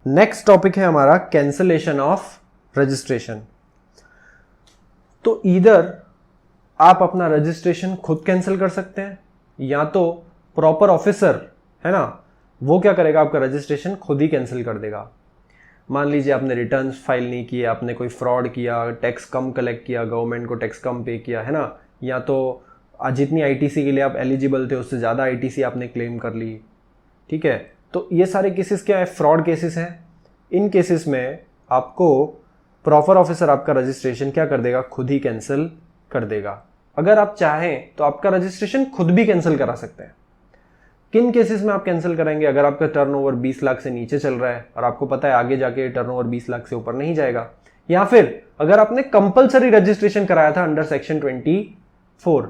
Next topic है हमारा cancellation of registration. तो ईदर आप अपना रजिस्ट्रेशन खुद कैंसिल कर सकते हैं या तो प्रॉपर ऑफिसर है ना, वो क्या करेगा, आपका रजिस्ट्रेशन खुद ही कैंसिल कर देगा। मान लीजिए आपने रिटर्न्स फाइल नहीं किए, आपने कोई फ्रॉड किया, टैक्स कम कलेक्ट किया, गवर्नमेंट को टैक्स कम पे किया है ना, या तो जितनी आईटीसी के लिए आप एलिजिबल थे उससे ज़्यादा आईटीसी आपने क्लेम कर ली, ठीक है। तो ये सारे केसेस क्या है, फ्रॉड केसेस हैं। इन केसेस में आपको प्रॉपर ऑफिसर आपका रजिस्ट्रेशन क्या कर देगा, खुद ही कैंसिल कर देगा। अगर आप चाहें तो आपका रजिस्ट्रेशन खुद भी कैंसिल करा सकते हैं। किन केसेस में आप कैंसिल करेंगे, अगर आपका टर्नओवर 20 लाख से नीचे चल रहा है और आपको पता है आगे जाके टर्नओवर 20 लाख से ऊपर नहीं जाएगा, या फिर अगर आपने कंपलसरी रजिस्ट्रेशन कराया था अंडर सेक्शन 24।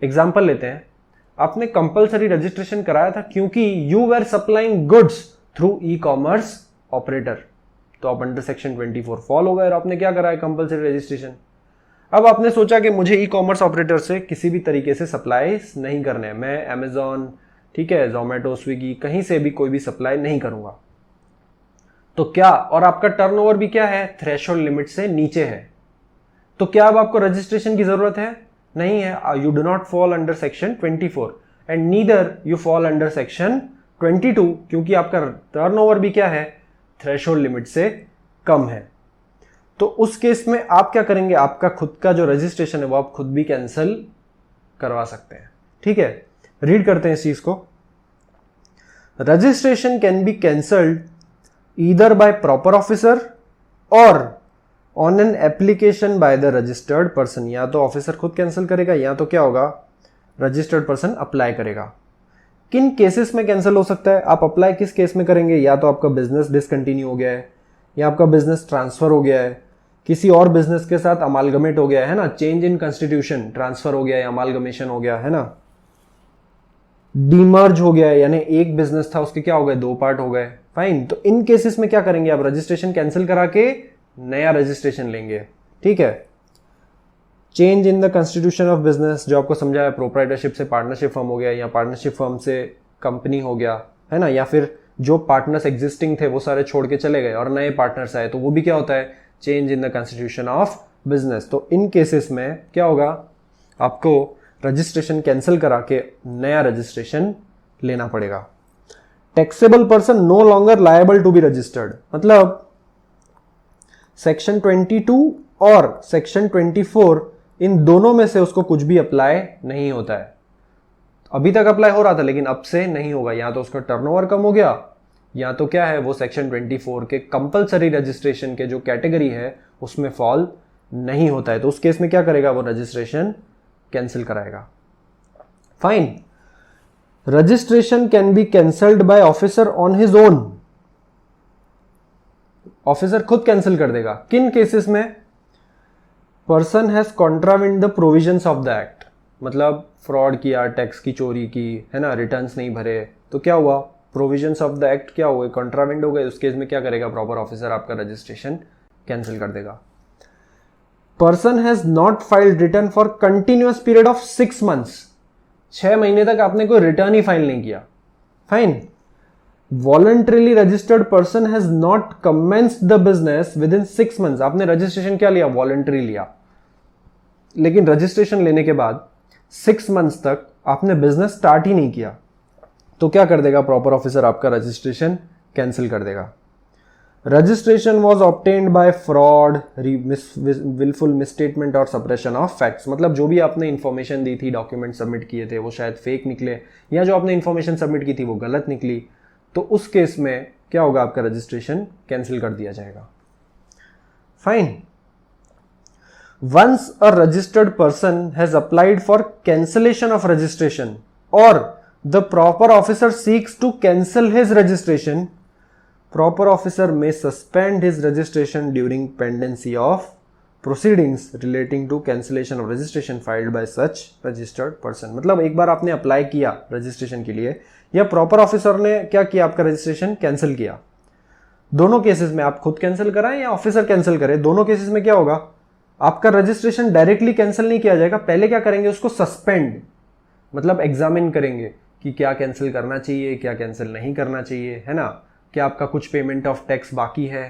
एग्जांपल लेते हैं, आपने कंपलसरी रजिस्ट्रेशन कराया था क्योंकि you were supplying goods through e commerce operator, तो आप अंडर सेक्शन 24 फॉल हो गए और आपने क्या कराया, कंपलसरी रजिस्ट्रेशन। अब आपने सोचा कि मुझे ई कॉमर्स ऑपरेटर से किसी भी तरीके से सप्लाई नहीं करने हैं, मैं अमेजॉन, ठीक है, जोमेटो, स्विगी, कहीं से भी कोई भी सप्लाई नहीं करूंगा। तो क्या, और आपका टर्नओवर भी क्या है, थ्रेशोल्ड लिमिट से नीचे है, तो क्या अब आपको रजिस्ट्रेशन की जरूरत है, नहीं है। You do not fall under section 24 and neither you fall under section 22, क्योंकि आपका टर्नओवर भी क्या है, थ्रेशोल्ड लिमिट से कम है। तो उस केस में आप क्या करेंगे, आपका खुद का जो रजिस्ट्रेशन है वो आप खुद भी कैंसिल करवा सकते हैं, ठीक है। रीड करते हैं इस चीज को। Registration can be cancelled either by proper officer और on an application by the registered person. या तो ऑफिसर खुद कैंसिल करेगा या तो क्या होगा, रजिस्टर्ड पर्सन अप्लाई करेगा। किन केसेस में कैंसिल हो सकता है, आप अप्लाई किस केस में करेंगे, या तो आपका बिजनेस डिसकंटिन्यू हो गया है, या आपका बिजनेस ट्रांसफर हो गया है, किसी और बिजनेस के साथ अमालगमेट हो गया है ना, चेंज इन कॉन्स्टिट्यूशन, ट्रांसफर हो गया है, अमालगमेशन हो गया है ना, डीमर्ज हो गया है, यानी एक बिजनेस था उसके क्या हो गए, 2 पार्ट हो गए, फाइन। तो इन केसेस में क्या करेंगे, आप रजिस्ट्रेशन कैंसिल करा के नया रजिस्ट्रेशन लेंगे, ठीक है। Change in the constitution of business, जो आपको समझाया, प्रोप्राइटरशिप से पार्टनरशिप फर्म हो गया, या पार्टनरशिप फर्म से कंपनी हो गया है ना, या फिर जो पार्टनर्स एग्जिस्टिंग थे वो सारे छोड़ के चले गए और नए पार्टनर्स आए, तो वो भी क्या होता है, change in the constitution of business. तो इन केसेस में क्या होगा, आपको रजिस्ट्रेशन कैंसिल करा के नया रजिस्ट्रेशन लेना पड़ेगा। Taxable person no longer liable to be registered, मतलब सेक्शन 22 और सेक्शन 24 इन दोनों में से उसको कुछ भी अप्लाई नहीं होता है। अभी तक अप्लाई हो रहा था लेकिन अब से नहीं होगा, या तो उसका टर्नओवर कम हो गया, या तो क्या है, वो सेक्शन 24 के कंपलसरी रजिस्ट्रेशन के जो कैटेगरी है उसमें फॉल नहीं होता है। तो उस केस में क्या करेगा, वो रजिस्ट्रेशन कैंसिल कराएगा। Fine. Registration can be cancelled by officer on his own, officer खुद कैंसिल कर देगा। किन केसेस में, person has contravened the provisions of the act, मतलब फ्रॉड किया, टैक्स की चोरी की है ना, रिटर्न्स नहीं भरे, तो क्या हुआ, प्रोविजंस ऑफ द एक्ट क्या हुए, कॉन्ट्रावेंड हो गए। उस केस में क्या करेगा, प्रॉपर ऑफिसर आपका रजिस्ट्रेशन कैंसिल कर देगा। Person has not filed return for continuous period of 6 months, 6 महीने तक आपने कोई रिटर्न ही फाइल नहीं किया, fine. Voluntarily registered person has not commenced the business with in 6 months, आपने रजिस्ट्रेशन क्या लिया, वॉलंटरी लिया, लेकिन रजिस्ट्रेशन लेने के बाद 6 months तक आपने बिजनेस स्टार्ट ही नहीं किया, तो क्या कर देगा, प्रॉपर ऑफिसर आपका रजिस्ट्रेशन कैंसिल कर देगा। Registration was obtained by fraud, wilful misstatement और सप्रेशन ऑफ फैक्ट्स, मतलब जो भी आपने इंफॉर्मेशन दी थी, डॉक्यूमेंट सबमिट किए थे, वो शायद फेक निकले, या जो आपने इंफॉर्मेशन सबमिट की थी वो गलत निकली, तो उस केस में क्या होगा, आपका रजिस्ट्रेशन कैंसिल कर दिया जाएगा। Fine. Once a registered person has applied for cancellation of registration or the proper officer seeks to cancel his registration, proper officer may suspend his registration during pendency of proceedings relating to cancellation of registration filed by such registered person। मतलब एक बार आपने apply किया registration के लिए, या proper officer ने क्या किया, आपका रजिस्ट्रेशन कैंसिल किया, दोनों केसेस में आप खुद कैंसिल कराएं या ऑफिसर कैंसिल करे, दोनों केसेस में क्या होगा, आपका रजिस्ट्रेशन डायरेक्टली कैंसिल नहीं किया जाएगा, पहले क्या करेंगे, उसको सस्पेंड, मतलब एग्जामिन करेंगे कि क्या कैंसिल करना चाहिए, क्या कैंसिल नहीं करना चाहिए, है ना। कि आपका कुछ पेमेंट ऑफ टैक्स बाकी है,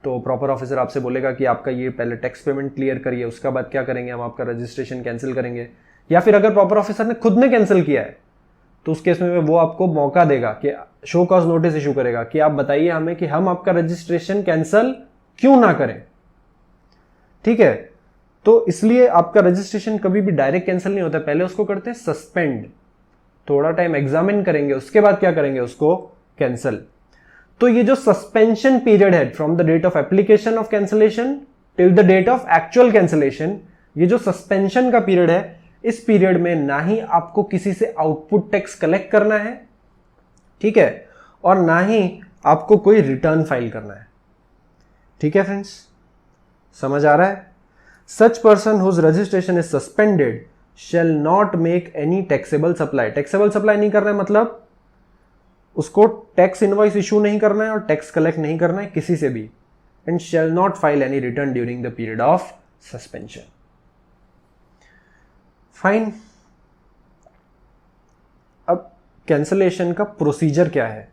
तो प्रॉपर ऑफिसर आपसे बोलेगा कि आपका ये पहले टैक्स पेमेंट क्लियर करिए, उसका बाद क्या करेंगे, हम आपका रजिस्ट्रेशन कैंसिल करेंगे। या फिर अगर प्रॉपर ऑफिसर ने खुद ने कैंसिल किया है तो उस केस में वो आपको मौका देगा कि शो कॉज नोटिस इशू करेगा कि आप बताइए हमें कि हम आपका रजिस्ट्रेशन कैंसिल क्यों ना करें। ठीक है, तो इसलिए आपका रजिस्ट्रेशन कभी भी डायरेक्ट कैंसिल नहीं होता, पहले उसको करते हैं सस्पेंड, थोड़ा टाइम एग्जामिन करेंगे, उसके बाद क्या करेंगे, उसको कैंसिल। तो ये जो सस्पेंशन पीरियड है from the date of application of cancellation till the date of actual cancellation, ये जो सस्पेंशन का पीरियड है, इस पीरियड में ना ही आपको किसी से आउटपुट टैक्स कलेक्ट करना है, ठीक है, और ना ही आपको कोई रिटर्न फाइल करना है। ठीक है फ्रेंड्स, समझ आ रहा है? Such person whose registration is suspended shall not make any taxable supply. Taxable supply नहीं करना है मतलब उसको टैक्स इनवॉइस इशू नहीं करना है और टैक्स कलेक्ट नहीं करना है किसी से भी, and shall not file any return during the period of suspension. Fine. अब कैंसलेशन का प्रोसीजर क्या है?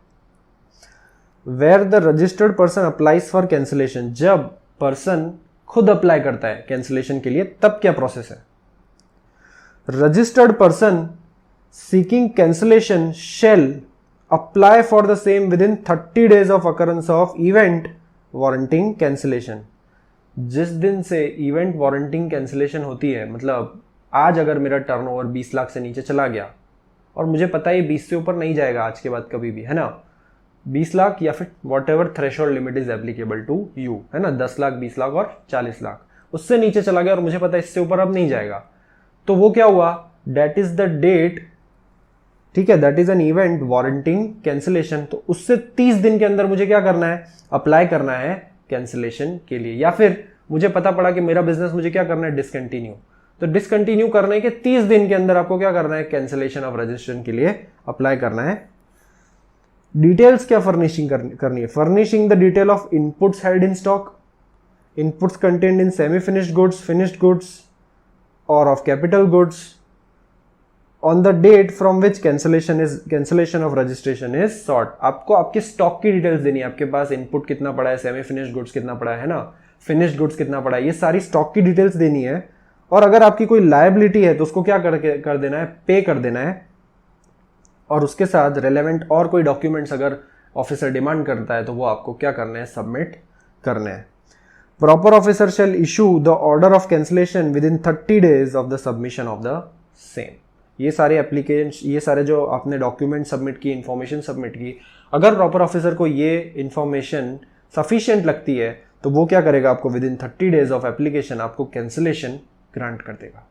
Where the registered person applies for cancellation, जब पर्सन खुद अप्लाई करता है कैंसलेशन के लिए तब क्या प्रोसेस है? Registered person seeking cancellation shall apply for the same within 30 days of occurrence of event warranting cancellation. जिस दिन से इवेंट वारंटिंग कैंसलेशन होती है, मतलब आज अगर मेरा टर्नओवर 20 लाख से नीचे चला गया और मुझे पता है 20 से ऊपर नहीं जाएगा आज के बाद कभी भी, है ना, 20 लाख या फिर whatever threshold limit is applicable to you, है ना, 10 लाख, 20 लाख और 40 लाख, उससे नीचे चला गया और मुझे पता है इससे ऊपर अब नहीं जाएगा, तो वो क्या हुआ, दैट इज द डेट, ठीक है, that is an event warranting cancellation. तो उससे 30 दिन के अंदर मुझे क्या करना है, अप्लाई करना है कैंसिलेशन के लिए। या फिर मुझे पता पड़ा कि मेरा बिजनेस मुझे क्या करना है, डिसकंटिन्यू, तो डिसकंटिन्यू करने के 30 दिन के अंदर आपको क्या करना है, कैंसिलेशन ऑफ रजिस्ट्रेशन के लिए अप्लाई करना है। डिटेल्स क्या फर्निशिंग करनी है? Furnishing the detail of inputs held in stock, inputs contained in semi finished goods, finished goods और of capital goods on the date from which cancellation of registration is sought. आपको आपके stock की details देनी है, आपके पास input कितना पड़ा है, सेमी फिनिश्ड गुड्स कितना पड़ा है ना, फिनिश्ड गुड्स कितना पड़ा है, ये सारी स्टॉक की डिटेल्स देनी है। और अगर आपकी कोई लायबिलिटी है तो उसको क्या कर देना है, पे कर देना है। और उसके साथ रेलेवेंट और कोई डॉक्यूमेंट्स अगर ऑफिसर डिमांड करता है तो वो आपको क्या करना है, सबमिट करना है। Proper officer shall issue the order of cancellation within 30 days of the submission of the same. ये सारे एप्लीकेशन, ये सारे जो आपने डॉक्यूमेंट सबमिट की, इंफॉर्मेशन सबमिट की, अगर प्रॉपर ऑफिसर को ये इंफॉर्मेशन सफिशिएंट लगती है तो वो क्या करेगा, आपको with in 30 days of application आपको कैंसिलेशन ग्रांट कर देगा।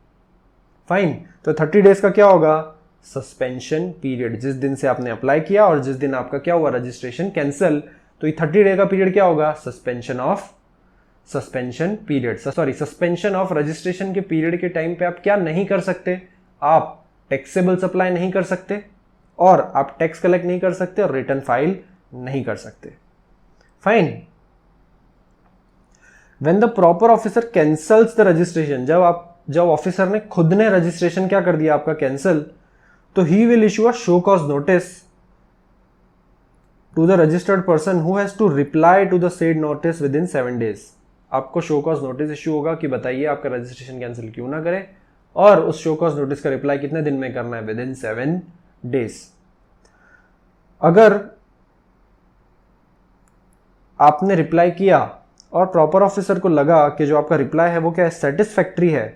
फाइन। तो 30 days का क्या होगा, सस्पेंशन पीरियड, जिस दिन से आपने अप्लाई किया और जिस दिन आपका क्या हुआ, रजिस्ट्रेशन कैंसिल, तो ये 30 day का पीरियड क्या होगा, suspension period, sorry suspension of registration के पीरियड के टाइम पे आप क्या नहीं कर सकते, आप टैक्सेबल सप्लाई नहीं कर सकते और आप टैक्स कलेक्ट नहीं कर सकते और रिटर्न फाइल नहीं कर सकते। Fine. When the proper officer cancels the registration, जब ऑफिसर ने खुद ने रजिस्ट्रेशन क्या कर दिया आपका कैंसिल, तो he will issue a show cause notice to the registered person who has to reply to the said notice within 7 days। आपको शो कॉज नोटिस इशू होगा कि बताइए आपका रजिस्ट्रेशन कैंसिल क्यों ना करें, और उस शो कॉज नोटिस का रिप्लाई कितने दिन में करना है, विद इन 7 days। अगर आपने रिप्लाई किया और प्रॉपर ऑफिसर को लगा कि जो आपका रिप्लाई है वो क्या है, सेटिस्फैक्ट्री है,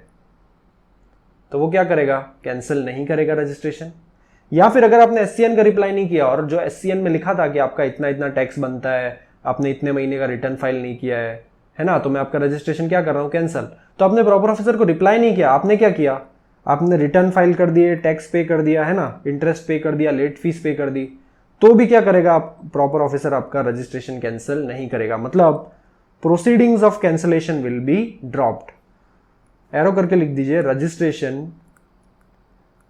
तो वो क्या करेगा, कैंसिल नहीं करेगा रजिस्ट्रेशन। या फिर अगर आपने एससीएन का रिप्लाई नहीं किया और जो एससीएन में लिखा था कि आपका इतना इतना टैक्स बनता है, आपने इतने महीने का रिटर्न फाइल नहीं किया है ना, तो मैं आपका रजिस्ट्रेशन क्या कर रहा हूं, कैंसिल। तो आपने प्रॉपर ऑफिसर को रिप्लाई नहीं किया, आपने क्या किया, आपने रिटर्न फाइल कर दिए, टैक्स पे कर दिया, है ना, इंटरेस्ट पे कर दिया, लेट फीस पे कर दी, तो भी क्या करेगा, आप प्रॉपर ऑफिसर आपका रजिस्ट्रेशन कैंसिल नहीं करेगा। मतलब proceedings of cancellation will be dropped. Arrow करके लिख दीजिए, registration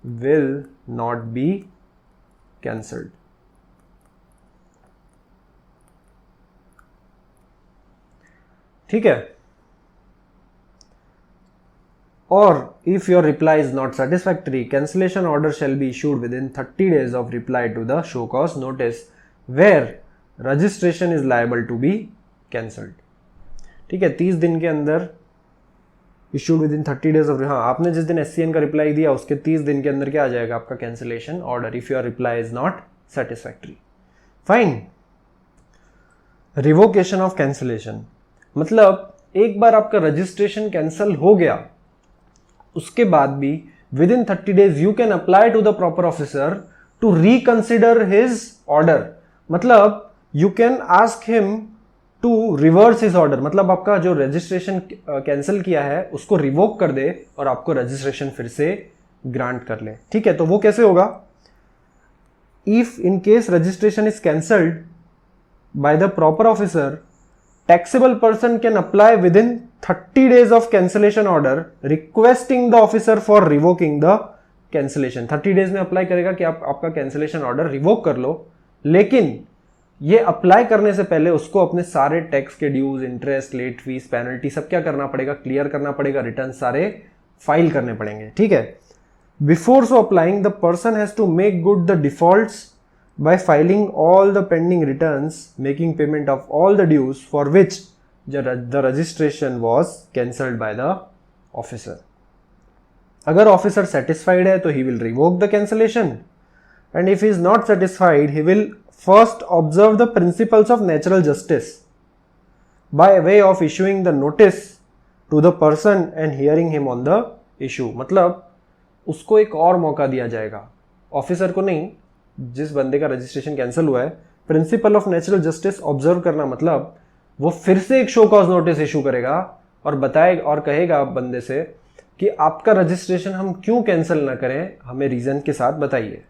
will not be cancelled. ठीक है। और if your reply is not satisfactory, cancellation order shall be issued within 30 days of reply to the show cause notice, where registration is liable to be cancelled. ठीक है, 30 दिन के अंदर issued within 30 days of, हाँ आपने जिस दिन SCN का रिप्लाई दिया उसके 30 दिन के अंदर क्या आ जाएगा आपका cancellation order if your reply is not satisfactory. Fine. Revocation of cancellation मतलब एक बार आपका रजिस्ट्रेशन कैंसिल हो गया उसके बाद भी within 30 days you can apply to the proper officer to reconsider his order. मतलब you can ask him to reverse his order, मतलब आपका जो रजिस्ट्रेशन कैंसिल किया है उसको रिवोक कर दे और आपको रजिस्ट्रेशन फिर से ग्रांट कर ले। ठीक है, तो वो कैसे होगा? If in case registration is cancelled by the proper officer, taxable person can apply within 30 days of cancellation order requesting the officer for revoking the cancellation। 30 days में अप्लाई करेगा कि आप आपका कैंसिलेशन ऑर्डर रिवोक कर लो, लेकिन ये apply करने से पहले उसको अपने सारे टैक्स के dues, interest, late fees, penalty सब क्या करना पड़ेगा? क्लियर करना पड़ेगा, रिटर्न सारे फाइल करने पड़ेंगे। ठीक है, before so applying the person has to make good the defaults by filing all the pending returns, making payment of all the dues for which the registration was cancelled by the officer। अगर officer satisfied है तो he will revoke the cancellation, and if he is not satisfied he will first observe the principles of natural justice by way of issuing the notice to the person and hearing him on the issue। मतलब उसको एक और मौका दिया जाएगा, officer को नहीं, जिस बंदे का रजिस्ट्रेशन कैंसिल हुआ है। Principle of natural justice observe करना मतलब वो फिर से एक शो कॉज नोटिस इशू करेगा और बताएगा और कहेगा बंदे से कि आपका रजिस्ट्रेशन हम क्यों कैंसिल ना करें, हमें रीजन के साथ बताइए।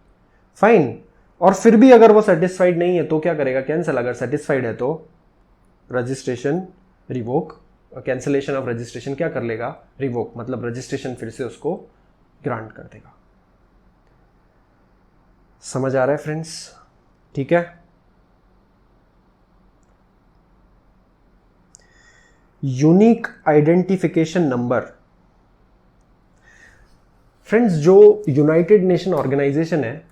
फाइन। और फिर भी अगर वो सेटिस्फाइड नहीं है तो क्या करेगा? कैंसिल। अगर सेटिस्फाइड है तो registration revoke, cancellation of registration क्या कर लेगा? रिवोक, मतलब रजिस्ट्रेशन फिर से उसको ग्रांट कर देगा। समझ आ रहा है फ्रेंड्स? ठीक है, यूनिक आइडेंटिफिकेशन नंबर। फ्रेंड्स, जो यूनाइटेड नेशन ऑर्गेनाइजेशन है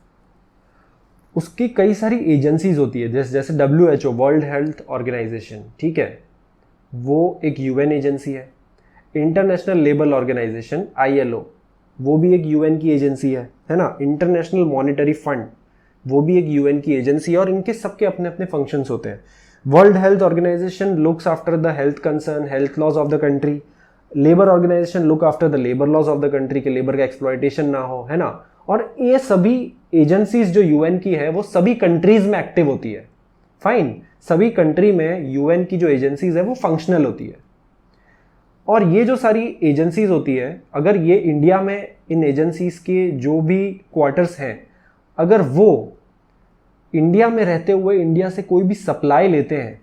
उसकी कई सारी एजेंसीज होती है, जैसे WHO वर्ल्ड हेल्थ ऑर्गेनाइजेशन, ठीक है, वो एक UN एजेंसी है। इंटरनेशनल लेबर ऑर्गेनाइजेशन ILO वो भी एक UN की एजेंसी है ना। इंटरनेशनल मॉनेटरी फंड वो भी एक UN की एजेंसी है और इनके सबके अपने अपने फंक्शंस होते हैं। World Health Organization looks after the health concern, health laws of the country. Labour organization look after the labour laws of the country, के लेबर का एक्सप्लॉयटेशन ना हो, है ना। और ये सभी एजेंसीज जो UN की है वो सभी कंट्रीज में एक्टिव होती है। फाइन, सभी कंट्री में UN की जो एजेंसीज है वो फंक्शनल होती है। और ये जो सारी एजेंसीज होती है, अगर ये इंडिया में इन एजेंसीज के जो भी क्वार्टर्स हैं, अगर वो इंडिया में रहते हुए इंडिया से कोई भी सप्लाई लेते हैं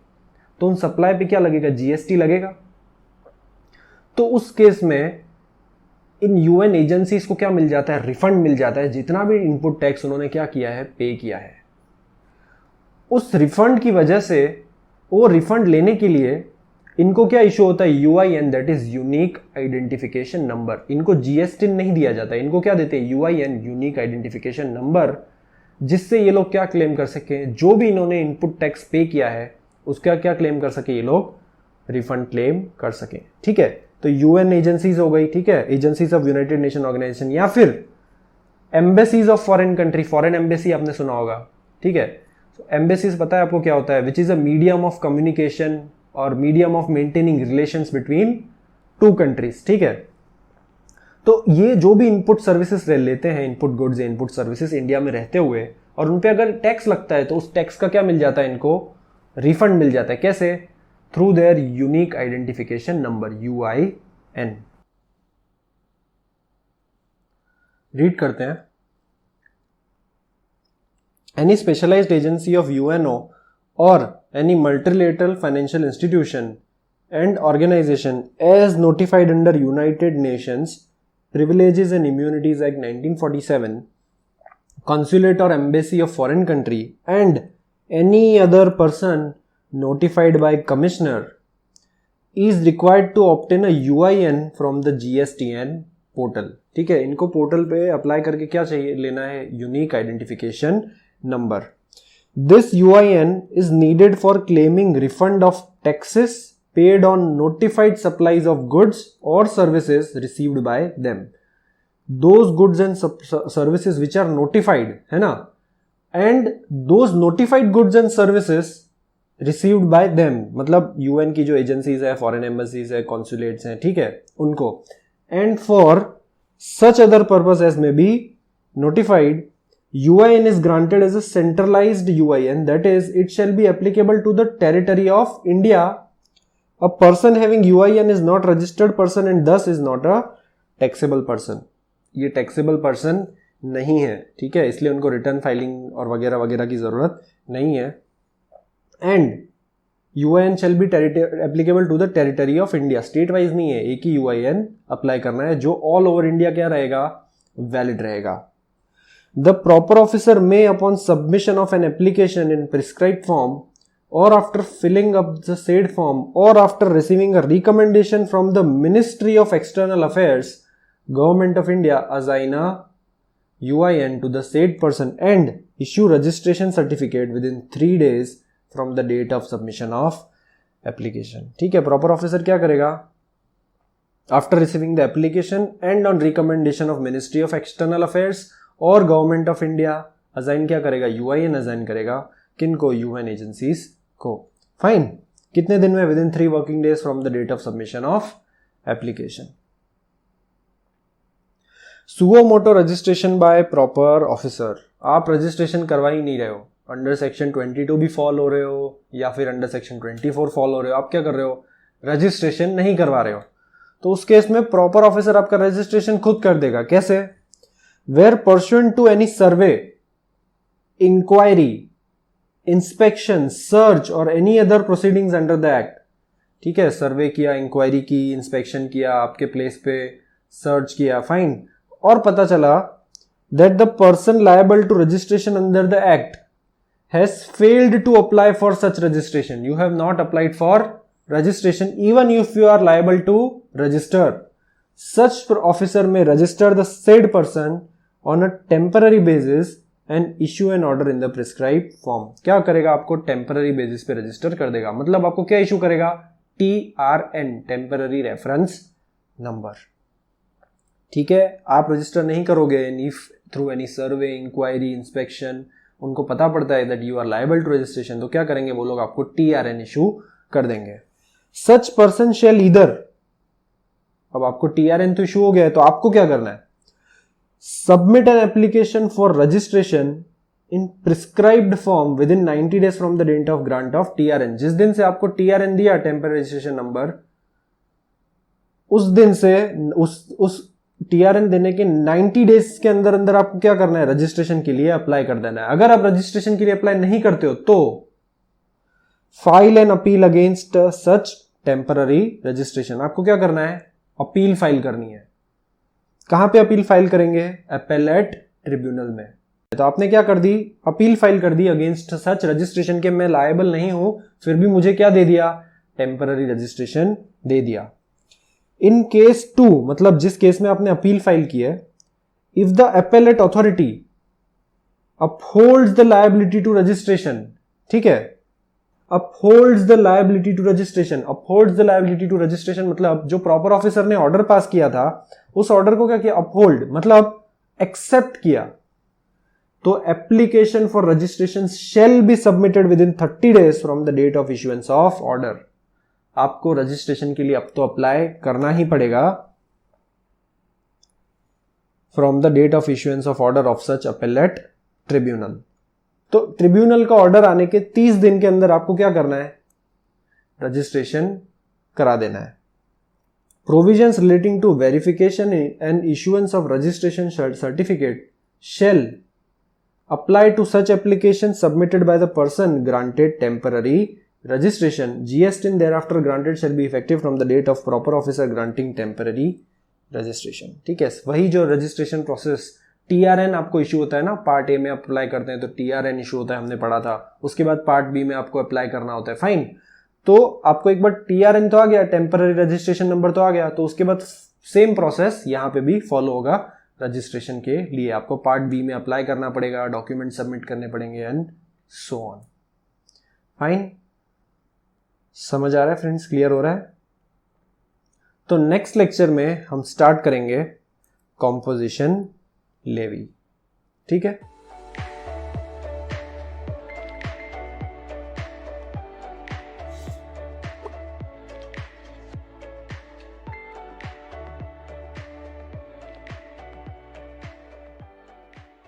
तो उन सप्लाई पे क्या लगेगा? GST लगेगा। तो उस केस में इन UN एजेंसीज को क्या मिल जाता है? रिफंड मिल जाता है, जितना भी इनपुट टैक्स उन्होंने क्या किया है, पे किया है। उस रिफंड की वजह से वो रिफंड लेने के लिए इनको क्या इशू होता है? UIN, that is unique identification number. इनको GST नहीं दिया जाता, इनको क्या देते हैं? UIN, यूनिक आइडेंटिफिकेशन नंबर, जिससे ये लोग क्या क्लेम कर सके? जो भी इन्होंने इनपुट टैक्स पे किया है उसका क्या क्लेम कर सके? ये लोग रिफंड क्लेम कर सके। ठीक है, तो UN एजेंसीज हो गई, ठीक है, agencies of United Nation Organization, या फिर embassies of foreign country. Foreign embassy आपने सुना होगा, ठीक है। एम्बेसीज पता है आपको क्या होता है? Which is a medium of communication और medium of maintaining relations between two countries, ठीक है। तो ये जो भी इनपुट सर्विसेज लेते हैं, इनपुट गुड्स या इनपुट सर्विसेज इंडिया में रहते हुए, और उन पे अगर टैक्स लगता है तो उस टैक्स का क्या मिल जाता है? इनको रिफंड मिल जाता है। कैसे? Through their unique identification number, UIN। Read करते हैं। Any specialised agency of UNO or any multilateral financial institution and organization as notified under United Nations Privileges and Immunities Act 1947, consulate or embassy of foreign country, and any other person notified by commissioner is required to obtain a UIN from the GSTN portal। ठीक है, इनको portal पे apply करके क्या चाहिए? लेना है unique identification number. This UIN is needed for claiming refund of taxes paid on notified supplies of goods or services received by them. Those goods and services which are notified, है ना, and those notified goods and services received by them, मतलब UN की जो agencies है, foreign embassies है, consulates हैं, ठीक है, उनको, and for such other purpose as may be notified, UIN is granted as a centralized UIN, that is, it shall be applicable to the territory of India. A person having UIN is not registered person and thus is not a taxable person. ये taxable person नहीं है, ठीक है, इसलिए उनको return filing और वगैरह वगैरह की जरूरत नहीं है. And UIN shall be applicable to the territory of India. State wise नहीं है, एक ही UIN अप्लाई करना है जो ऑल ओवर इंडिया क्या रहेगा, वैलिड रहेगा. The proper officer may, upon submission of an application in prescribed form, or after filling up the said form, or after receiving a recommendation from the Ministry of External Affairs, Government of India, assign a UIN to the said person and issue registration certificate within 3 days from the date of submission of application. ठीक है, proper officer क्या करेगा? After receiving the application and on recommendation of Ministry of External Affairs और government of India, assign क्या करेगा, UIN assign करेगा. किनको, UN agencies को. फाइन. कितने दिन में, within 3 working days from the date of submission of application. Suo moto registration by proper officer. आप रजिस्ट्रेशन करवा ही नहीं रहे हो, अंडर सेक्शन 22 भी फॉल हो रहे हो या फिर अंडर सेक्शन 24 फॉल हो रहे हो, आप क्या कर रहे हो, रजिस्ट्रेशन नहीं करवा रहे हो, तो उस केस में प्रॉपर ऑफिसर आपका रजिस्ट्रेशन खुद कर देगा. कैसे? Where pursuant to any survey, inquiry, inspection, search or any other proceedings under the act. ठीक है, सर्वे किया, इंक्वायरी की, इंस्पेक्शन किया, आपके प्लेस पे सर्च किया, फाइन, और पता चला that the person liable to registration under the act has failed to apply for such registration. You have not applied for registration even if you are liable to register. Such officer may register the said person on a temporary basis and issue an order in the prescribed form. क्या करेगा, आपको temporary basis पे register कर देगा. मतलब आपको क्या issue करेगा, TRN, टेम्पररी रेफरेंस नंबर. ठीक है, आप रजिस्टर नहीं करोगे through any survey, inquiry, inspection, उनको पता पड़ता है that you are liable to registration, तो क्या करेंगे वो लोग, आपको TRN इशू कर देंगे. सच पर्सन शेल ईदर, अब आपको TRN तो इशू हो गया है, तो आपको क्या करना है, submit an application for registration in prescribed form within 90 days from the date of grant of TRN. जिस दिन से आपको TRN दिया, टेम्पररी रजिस्ट्रेशन नंबर, उस दिन से उस TRN देने के 90 डेज के अंदर अंदर आपको क्या करना है, रजिस्ट्रेशन के लिए अप्लाई कर देना है. अगर आप रजिस्ट्रेशन के लिए अप्लाई नहीं करते हो तो file an appeal against such temporary registration. आपको क्या करना है, अपील फाइल करनी है. कहां पे अपील फाइल करेंगे, अपेलेट ट्रिब्यूनल में. तो आपने क्या कर दी, अपील फाइल कर दी अगेंस्ट सच रजिस्ट्रेशन के मैं लायबल नहीं हूं, फिर भी मुझे क्या दे दिया, टेम्पररी रजिस्ट्रेशन दे दिया. इन केस 2, मतलब जिस केस में आपने अपील फाइल की है, if the appellate authority upholds the liability to registration, ठीक है, upholds the liability to registration. Upholds the liability to registration मतलब जो प्रॉपर ऑफिसर ने ऑर्डर पास किया था, उस ऑर्डर को क्या किया, अपहोल्ड मतलब एक्सेप्ट किया. तो application for registration shall be submitted within 30 days from the date of issuance of order. आपको रजिस्ट्रेशन के लिए अब तो अप्लाई करना ही पड़ेगा from the date of issuance of order of such appellate tribunal. तो ट्रिब्यूनल का ऑर्डर आने के 30 दिन के अंदर आपको क्या करना है, रजिस्ट्रेशन करा देना है. Provisions relating to verification and issuance of registration certificate shall apply to such applications submitted by the person granted temporary registration. GST thereafter granted shall be effective from the date of proper officer granting temporary registration. ठीक है, वही जो registration process TRN आपको issue होता है ना, part A में apply करते हैं तो TRN इशू होता है, हमने पढ़ा था. उसके बाद पार्ट बी में आपको अप्लाई करना होता है. फाइन, तो आपको एक बार TRN तो आ गया, टेम्पररी रजिस्ट्रेशन नंबर तो आ गया, तो उसके बाद सेम प्रोसेस यहां पे भी फॉलो होगा. रजिस्ट्रेशन के लिए आपको पार्ट बी में अप्लाई करना पड़ेगा, डॉक्यूमेंट सबमिट करने पड़ेंगे एंड सो ऑन। फाइन, समझ आ रहा है फ्रेंड्स, क्लियर हो रहा है? तो नेक्स्ट लेक्चर में हम स्टार्ट करेंगे कॉम्पोजिशन लेवी। ठीक है।